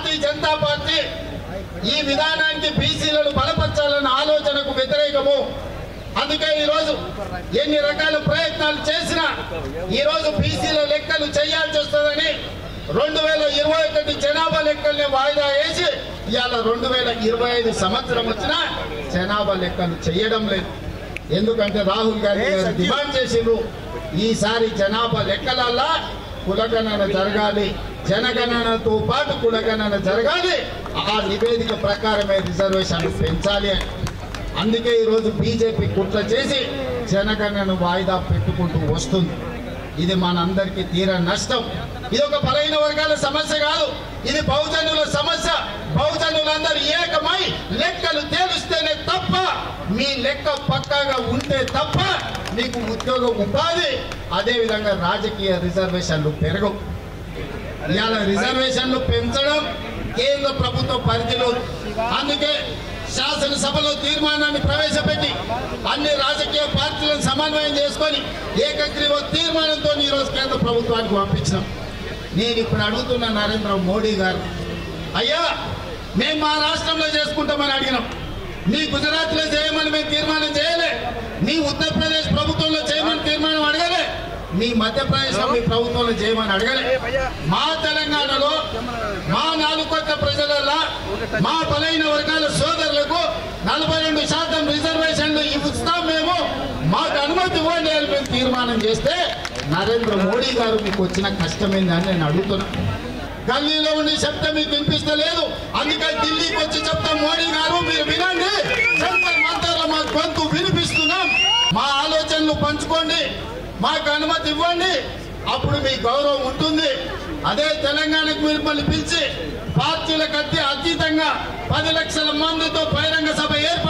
Bharatiya Janata party ఈ విధానానికి బీసీలను బలపరచాలన్న ఆలోచనకు వ్యతిరేకము. అందుకే ఈరోజు ఎన్ని రకాల ప్రయత్నాలు చేసినా ఈరోజు బీసీల లెక్కలు చేయాల్సి వస్తుందని 2021 జనాభా లెక్కల్ని వాయిదా వేసి ఇవాళ 2025 సంవత్సరం వచ్చినా జనాభా లెక్కలు చేయడం లేదు. ఎందుకంటే రాహుల్ గాంధీ గారు డిమాండ్ చేసిండ్రు ఈసారి జనాభా లెక్కలల్లా కులగణన జరగాలి, జనగణనతో పాటు కులగణన జరగాలి, ఆ నివేదిక ప్రకారమే రిజర్వేషన్లు పెంచాలి అని. అందుకే ఈరోజు బీజేపీ కుట్ర చేసి జనగణన వాయిదా పెట్టుకుంటూ వస్తుంది. ఇది మనందరికీ తీరా నష్టం. ఇది ఒక బలహీన వర్గాల సమస్య కాదు, ఇది బహుజనుల సమస్య. బహుజనులందరూ ఏకమై లెక్కలు తేలుస్తేనే తప్ప, మీ లెక్క పక్కాగా ఉంటే తప్ప మీకు ఉద్యోగ ఉపాధి అదేవిధంగా రాజకీయ రిజర్వేషన్లు పెరగవు. ఇవాళ రిజర్వేషన్లు పెంచడం కేంద్ర ప్రభుత్వ పరిధిలో. అందుకే శాసనసభలో తీర్మానాన్ని ప్రవేశపెట్టి అన్ని రాజకీయ పార్టీలను సమన్వయం చేసుకొని ఏకగ్రీవ తీర్మానంతో ఈరోజు కేంద్ర ప్రభుత్వానికి పంపించాం. నేను ఇప్పుడు అడుగుతున్న నరేంద్ర మోడీ గారు, అయ్యా మేము మా రాష్ట్రంలో చేసుకుంటామని అడిగినాం, మీ గుజరాత్లో చేయమని మేము తీర్మానం చేయలే, మీ ఉత్తరప్రదేశ్ ప్రభుత్వంలో చేయమని తీర్మానం అడగలే, మీ మధ్యప్రదేశ్లో మీ ప్రభుత్వంలో చేయమని అడగలే. మా తెలంగాణలో మా 4 కోట్ల ప్రజలలో మా బలైన వర్గాల సోదరులకు 42% రిజర్వేషన్లు ఇస్తాం, మేము మాకు అనుమతి ఇవ్వండి అని మేము తీర్మానం చేస్తే నరేంద్ర మోడీ గారు మీకు వచ్చిన కష్టమేందని నేను అడుగుతున్నా. గల్లీలో ఉండి చెప్తే మీకు వినిపిస్తలేదు, అందుకే ఢిల్లీకి వచ్చి చెప్తాం మోడీ గారు మీరు వినండి, జంతర్ మంతర్లో మా గొంతు వినిపిస్తున్నాం, మా ఆలోచనలు పంచుకోండి, మాకు అనుమతి ఇవ్వండి, అప్పుడు మీ గౌరవం ఉంటుంది. అదే తెలంగాణకు మిమ్మల్ని పిలిచి పార్టీలకు అతీతంగా 10 లక్షల మందితో బహిరంగ సభ ఏర్పాటు